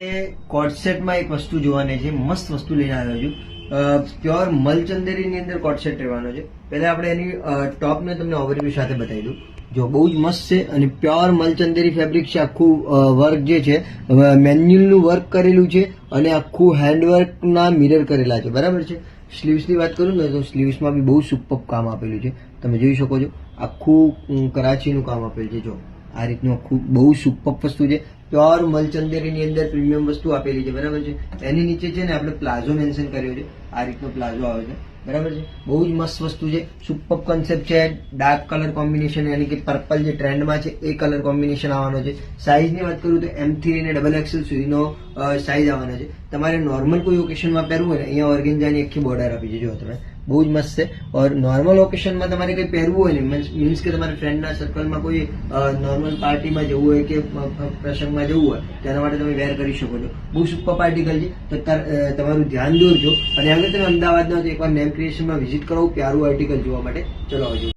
કોટ સેટમાં એક વસ્તુ જોવાની છે, મસ્ત વસ્તુ લઈને આવ્યો છું. પ્યોર મલચંદેરીની અંદર કોટ સેટ રહેવાનો છે. પહેલા આપણે એની ટોપને તમને ઓવરવ્યુ સાથે બતાવી દઉં. જો બહુ જ મસ્ત છે અને પ્યોર મલચંદેરી ફેબ્રિક છે. આખું વર્ક જે છે મેન્યુઅલનું વર્ક કરેલું છે અને આખું હેન્ડવર્કના મિરર કરેલા છે, બરાબર છે. સ્લીવ્સની વાત કરું ને તો સ્લીવ્સમાં બી બહુ સુપર કામ આપેલું છે, તમે જોઈ શકો છો. આખું કરાચીનું કામ આપેલું છે. જો આ રીતનું આખું બહુ સુપર વસ્તુ છે. પ્યોર મલચંદેરીની અંદર પ્રીમિયમ વસ્તુ આપેલી છે, બરાબર છે. એની નીચે છે ને આપણે પ્લાઝો મેન્શન કર્યો છે, આ રીતનો પ્લાઝો આવે છે, બરાબર છે. બહુ જ મસ્ત વસ્તુ છે, સુપર કોન્સેપ્ટ છે. ડાર્ક કલર કોમ્બિનેશન યાની કે પર્પલ જે ટ્રેન્ડમાં છે એ કલર કોમ્બિનેશન આવવાનો છે. સાઇઝની વાત કરું તો M3 અને XXL સુધીનો સાઇઝ આવવાનો છે. તમારે નોર્મલ કોઈ ઓકેશનમાં પહેરવું હોય ને અહીંયા ઓર્ગેન્જાની આખી બોર્ડર આપી છે, જો તમે બહુ જ મસ્ત છે. ઓર નોર્મલ ઓકેશનમાં તમારે કંઈ પહેરવું હોય ને મીન્સ કે તમારા ફ્રેન્ડના સર્કલમાં કોઈ નોર્મલ પાર્ટીમાં જવું હોય કે પ્રસંગમાં જવું હોય તેના માટે તમે વેર કરી શકો છો. બહુ સુપર આર્ટિકલ છે, તો તમારું ધ્યાન દોરજો. અને અગર તમે અમદાવાદના તો એકવાર નેમ ક્રિએશનમાં વિઝિટ કરો, પ્યારું આર્ટિકલ જોવા માટે. ચલો આવજો.